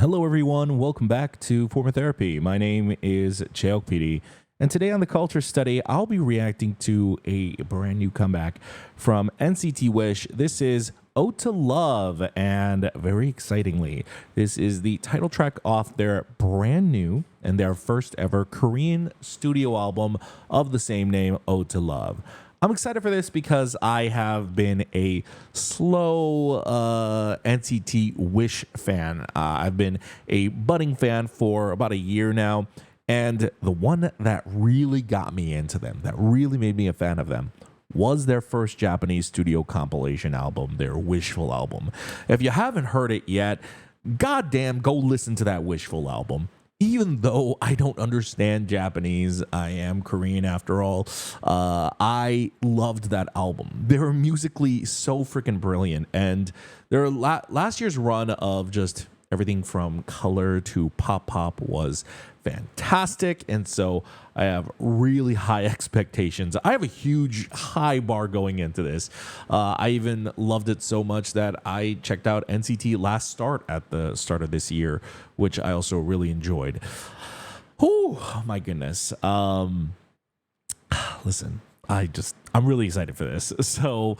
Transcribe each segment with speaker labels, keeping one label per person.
Speaker 1: Hello, everyone. Welcome back to Former Therapy. My name is Cheok PD, and today on the Culture Study, I'll be reacting to a brand new comeback from NCT Wish. This is Ode to Love, and very excitingly, this is the title track off their brand new and their first ever Korean studio album of the same name, Ode to Love. I'm excited for this because I have been a slow NCT Wish fan. I've been a budding fan for about a year now. And the one that really got me into them, that really made me a fan of them, was their first Japanese studio compilation album, their Wishful album. If you haven't heard it yet, goddamn, go listen to that Wishful album. Even though I don't understand Japanese, I am Korean after all. I loved that album. They were musically so freaking brilliant, and their last year's run of just everything from color to pop was fantastic, and so I have really high expectations. I have a huge high bar going into this. I even loved it so much that I checked out NCT Last Start at the start of this year, which I also really enjoyed. Oh my goodness. Listen, I'm really excited for this. So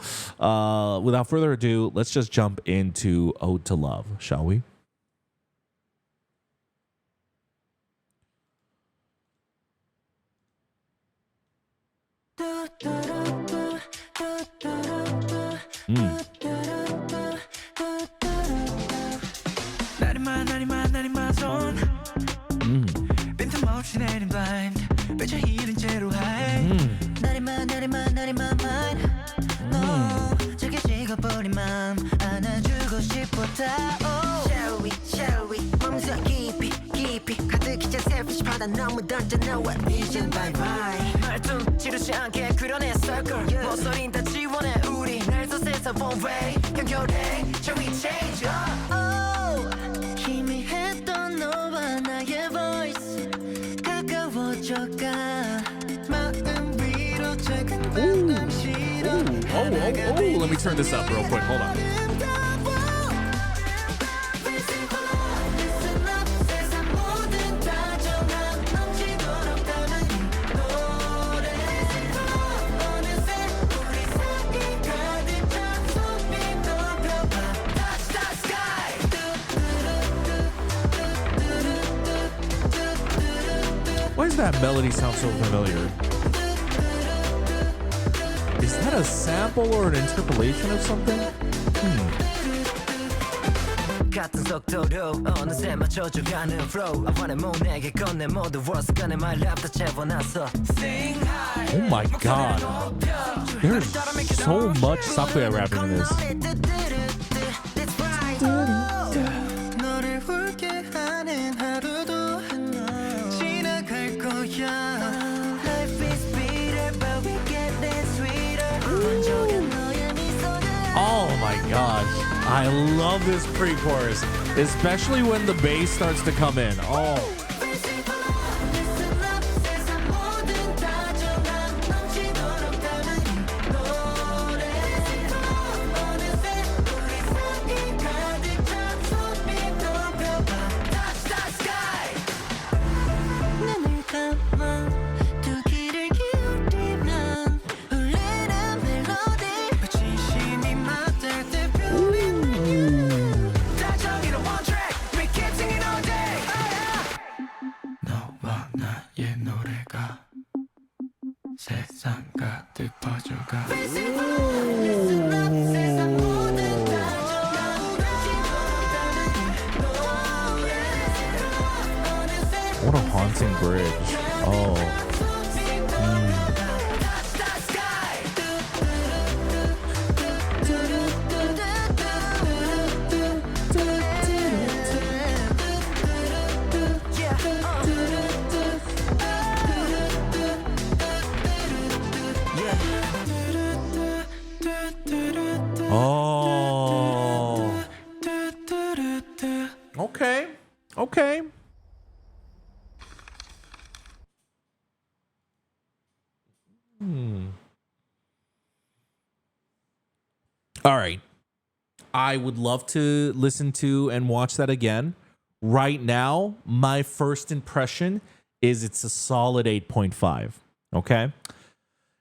Speaker 1: without further ado, let's just jump into Ode to Love, shall we?
Speaker 2: 너무 던져놓아 이젠 bye-bye 말좀 지르지 않게 그려냈을걸 목소린 다 지원해 우리 날 쏟아서 one way 연결해 Shall we change up 희미했던 너와 나의 voice 가까워져가 마음 위로 작은 밤남시로
Speaker 1: Let me turn this up real quick. Hold on. Why does that melody sound so familiar? Is that a sample or an interpolation of something?
Speaker 2: 같은 속도로 어느새 맞춰줘가는 flow I wanna move 내게 건네 모두 words 간에 my rap 다 채워놨어 Sing high
Speaker 1: Oh my god. There's so much Sakuya rapping in this.
Speaker 2: 너를 울게 하는 하루도 지나갈 거야 Life is bitter but we get it sweeter 번쩍한 너의 미소는
Speaker 1: Oh my gosh. I love this pre-chorus, especially when the bass starts to come in. Oh.
Speaker 2: 세상 가득 퍼져가
Speaker 1: What a haunting bridge. Oh. Oh. Okay. Okay. All right. I would love to listen to and watch that again. right now, my first impression is it's a solid 8.5. Okay.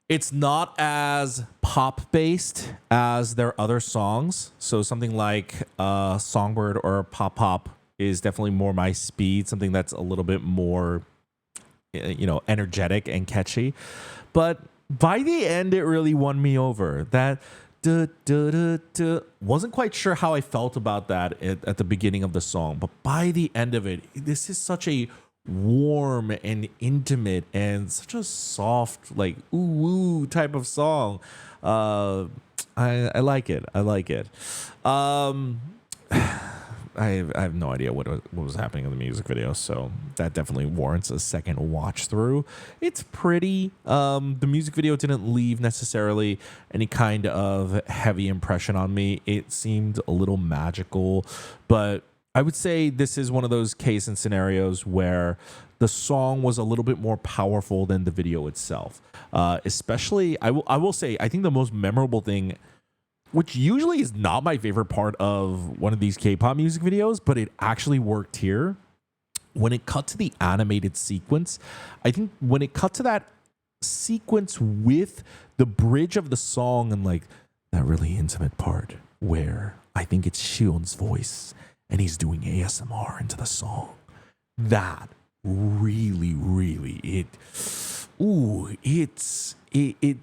Speaker 1: It's not as pop based as their other songs. So something like Songbird or Pop Pop is definitely more my speed, something that's a little bit more, energetic and catchy. But by the end, it really won me over. That wasn't quite sure how I felt about that at the beginning of the song, but by the end of it, this is such a warm and intimate and such a soft, like ooh ooh type of song. I like it. I like it. I have no idea what was happening in the music video, so that definitely warrants a second watch through. It's pretty. The music video didn't leave necessarily any kind of heavy impression on me. It seemed a little magical, but I would say this is one of those case and scenarios where the song was a little bit more powerful than the video itself. Especially, I will say, I think the most memorable thing, which usually is not my favorite part of one of these K-pop music videos, but it actually worked here. When it cut to the animated sequence, I think when it cut to that sequence with the bridge of the song and like that really intimate part where I think it's Shion's voice and he's doing ASMR into the song, that really,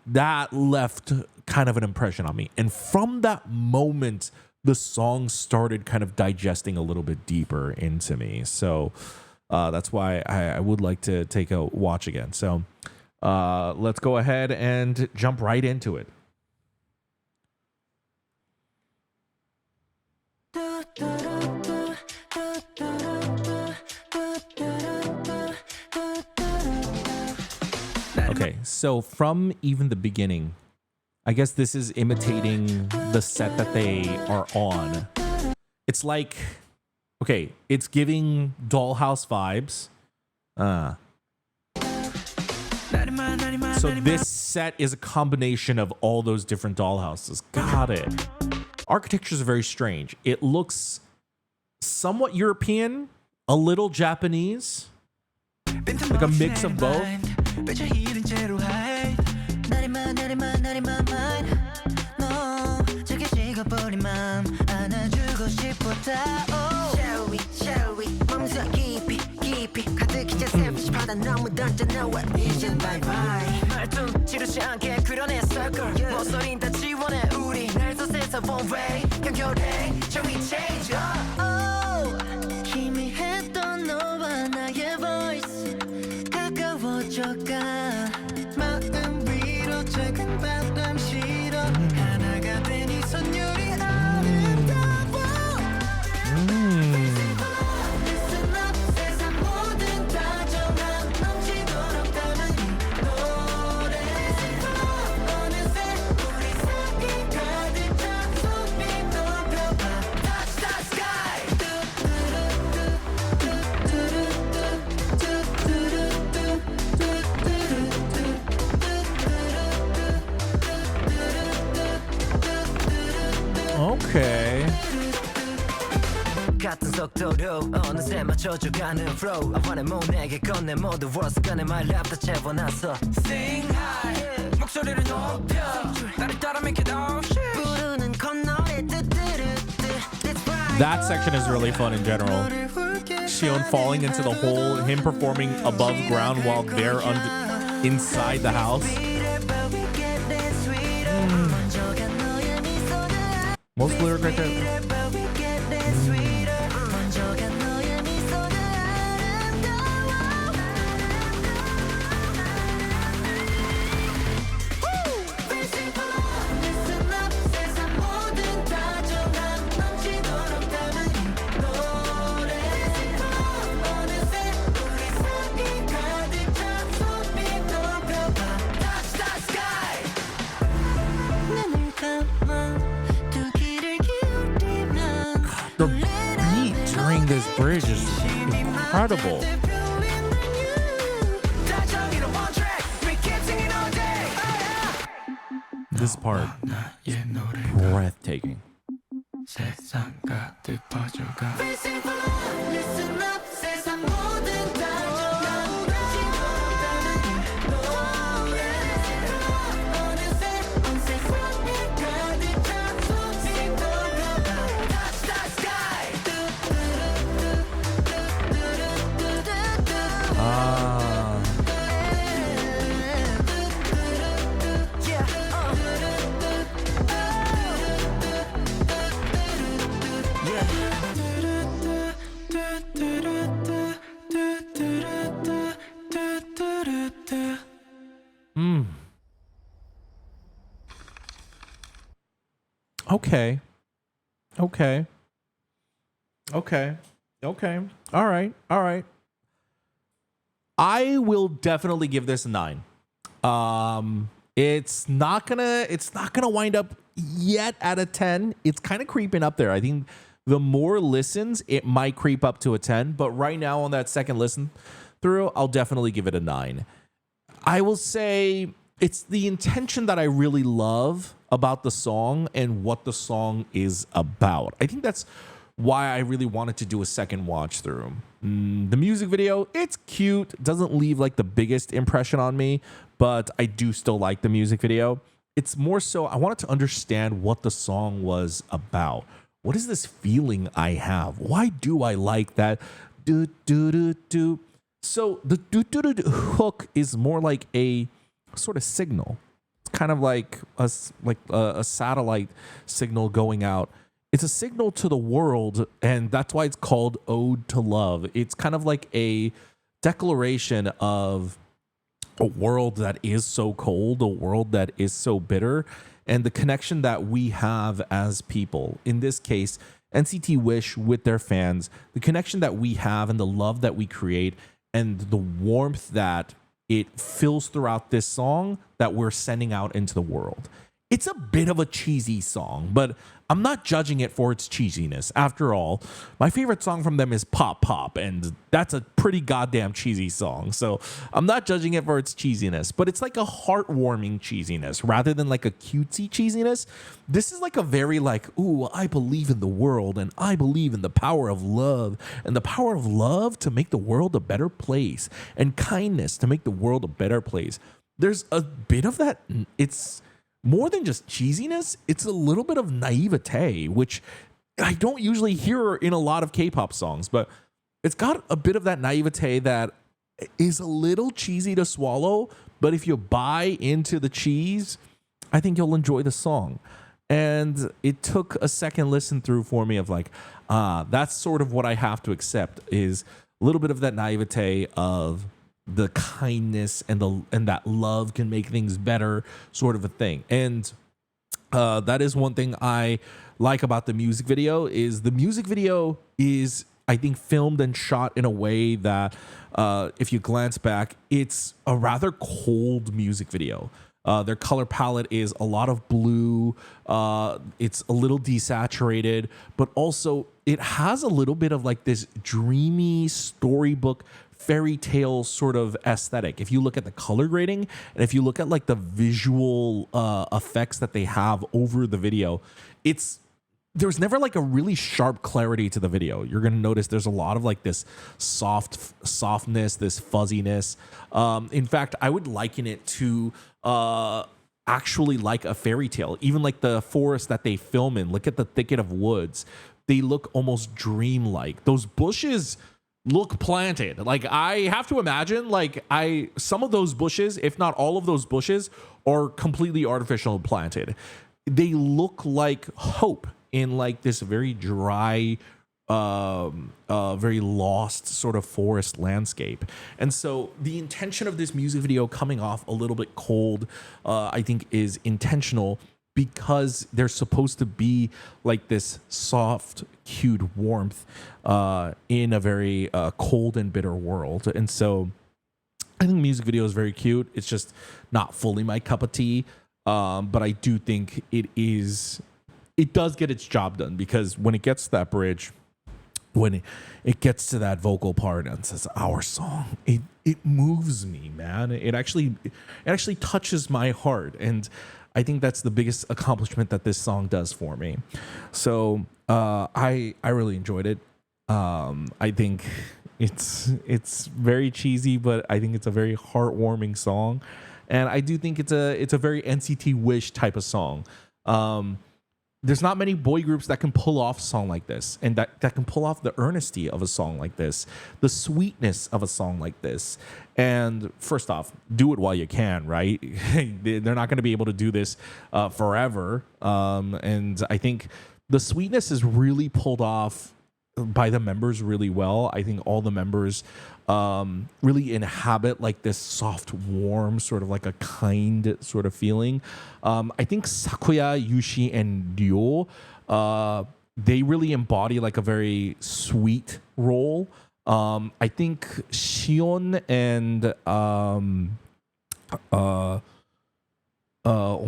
Speaker 1: that left kind of an impression on me. And from that moment, the song started kind of digesting a little bit deeper into me. So that's why I would like to take a watch again. So let's go ahead and jump right into it. Okay, so from even the beginning, I guess this is imitating the set that they are on. It's like, okay, it's giving Dollhouse vibes. So this set is a combination of all those different dollhouses. Got it. Architecture is very strange. It looks somewhat European, a little Japanese, like a mix of both. Okay. 같은 속도로 어느새 맞춰줘가는 flow 아환의 모내게 건네 모두 words 간에 my rap 다 채워놨어 Sing high 목소리를 높여 나를 따라 make it all shit 부르는 콧노래 That section is really fun in general. Shion falling into the hole, him performing above ground while they're inside the house. Most lyric right there. The beat during this bridge is incredible. This part, breathtaking. Okay. Okay. Okay. Okay. All right. All right. I will definitely give this a 9. It's not gonna wind up yet at a 10. It's kind of creeping up there. I think the more listens, it might creep up to a 10. But right now on that second listen through, I'll definitely give it a 9. I will say it's the intention that I really love about the song and what the song is about. I think that's why I really wanted to do a second watch through. The music video, it's cute, doesn't leave like the biggest impression on me, but I do still like the music video. It's more so I wanted to understand what the song was about. What is this feeling I have? Why do I like that? Do do do do. So the do do do hook is more like a sort of signal. It's kind of like a satellite signal going out. It's a signal to the world, and that's why it's called Ode to Love. It's kind of like a declaration of a world that is so cold, a world that is so bitter, and the connection that we have as people. In this case, NCT Wish with their fans, the connection that we have and the love that we create and the warmth that it fills throughout this song that we're sending out into the world. It's a bit of a cheesy song, but I'm not judging it for its cheesiness. After all, my favorite song from them is Pop Pop, and that's a pretty goddamn cheesy song. So I'm not judging it for its cheesiness, but it's like a heartwarming cheesiness rather than like a cutesy cheesiness. This is like a very like, ooh, I believe in the world, and I believe in the power of love, and the power of love to make the world a better place, and kindness to make the world a better place. There's a bit of that. It's more than just cheesiness, it's a little bit of naivete, which I don't usually hear in a lot of K-pop songs, but it's got a bit of that naivete that is a little cheesy to swallow, but if you buy into the cheese, I think you'll enjoy the song. And it took a second listen through for me of like, that's sort of what I have to accept, is a little bit of that naivete of the kindness and that love can make things better sort of a thing. And that is one thing I like about the music video is I think filmed and shot in a way that if you glance back, it's a rather cold music video. Their color palette is a lot of blue. It's a little desaturated, but also it has a little bit of like this dreamy storybook fairy tale sort of aesthetic. If you look at the color grading and if you look at like the visual effects that they have over the video, there's never like a really sharp clarity to the video. You're going to notice there's a lot of like this softness, this fuzziness. In fact, I would liken it to actually like a fairy tale. Even like the forest that they film in, look at the thicket of woods. They look almost dreamlike. Those bushes look planted. Like I have to imagine like some of those bushes, if not all of those bushes, are completely artificial planted. They look like hope in like this very dry, very lost sort of forest landscape. And so the intention of this music video coming off a little bit cold, I think is intentional, because they're supposed to be like this soft, cute warmth in a very cold and bitter world. And so I think music video is very cute. It's just not fully my cup of tea. But I do think it does get its job done, because when it gets to that bridge, when it gets to that vocal part and says our song, it moves me, man. It actually touches my heart. And I think that's the biggest accomplishment that this song does for me. So I really enjoyed it. I think it's very cheesy, but I think it's a very heartwarming song, and I do think it's a very NCT Wish type of song. There's not many boy groups that can pull off a song like this, and that can pull off the earnesty of a song like this, the sweetness of a song like this. And first off, do it while you can, right? They're not going to be able to do this forever. And I think the sweetness is really pulled off by the members really well. I think all the members really inhabit like this soft, warm, sort of like a kind sort of feeling. I think Sakuya, Yushi, and Ryo, they really embody like a very sweet role. I think Shion and oh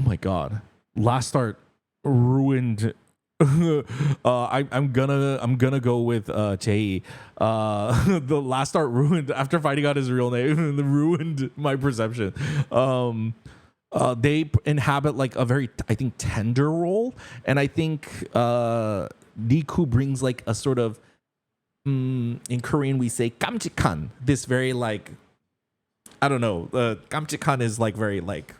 Speaker 1: my god, Last Art ruined. I'm gonna go with Jae. The Last Art ruined after finding out his real name. Ruined my perception. They inhabit like a very, I think, tender role, and I think Riku brings like a sort of in Korean we say 깜찍한. This very like, I don't know. 깜찍한 is like very like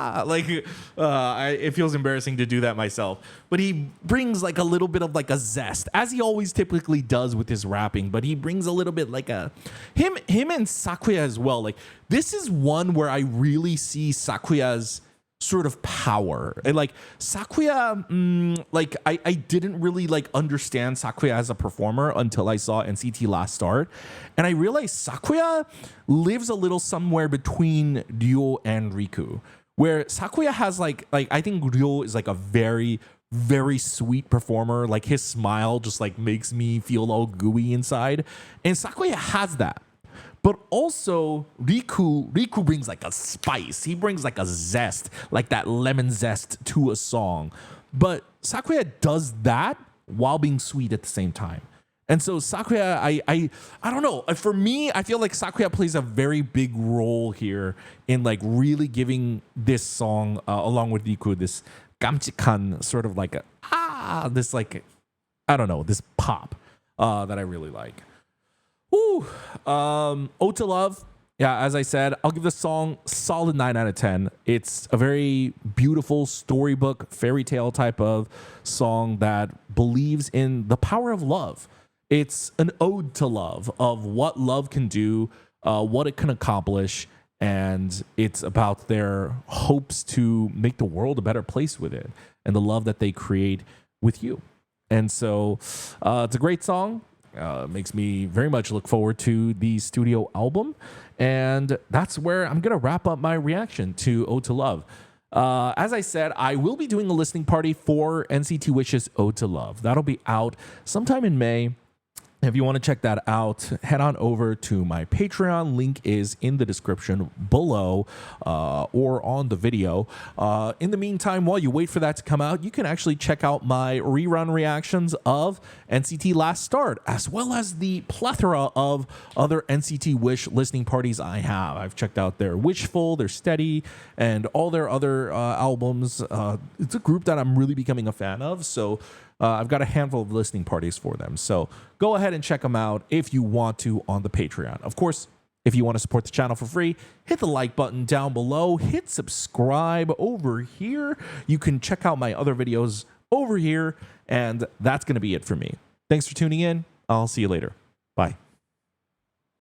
Speaker 1: it feels embarrassing to do that myself, but he brings like a little bit of like a zest, as he always typically does with his rapping, but he brings a little bit like a him and Sakuya as well. Like this is one where I really see Sakuya's sort of power, and like Sakuya, like I didn't really like understand Sakuya as a performer until I saw NCT Last Start, and I realized Sakuya lives a little somewhere between Ryo and Riku, where Sakuya has like I think Ryo is like a very, very sweet performer. Like his smile just like makes me feel all gooey inside, and Sakuya has that. But also Riku brings like a spice. He brings like a zest, like that lemon zest to a song. But Sakuya does that while being sweet at the same time. And so Sakuya, I don't know. For me, I feel like Sakuya plays a very big role here in like really giving this song, along with Riku, this 깜찍한 sort of like this like, I don't know, this pop that I really like. Ooh, Ode to Love. Yeah, as I said, I'll give the song solid 9 out of 10. It's a very beautiful storybook, fairy tale type of song that believes in the power of love. It's an ode to love, of what love can do, what it can accomplish, and it's about their hopes to make the world a better place with it, and the love that they create with you. And so it's a great song. Makes me very much look forward to the studio album. And that's where I'm going to wrap up my reaction to Ode to Love. As I said, I will be doing a listening party for NCT Wish's Ode to Love. That'll be out sometime in May. If you want to check that out, head on over to my Patreon. Link is in the description below or on the video. In the meantime, while you wait for that to come out, you can actually check out my rerun reactions of NCT Last Start, as well as the plethora of other NCT Wish listening parties I have. I've checked out their Wishful, their Steady, and all their other albums. It's a group that I'm really becoming a fan of, so I've got a handful of listening parties for them. So go ahead and check them out if you want to on the Patreon. Of course, if you want to support the channel for free, hit the like button down below. Hit subscribe over here. You can check out my other videos over here. And that's going to be it for me. Thanks for tuning in. I'll see you later. Bye.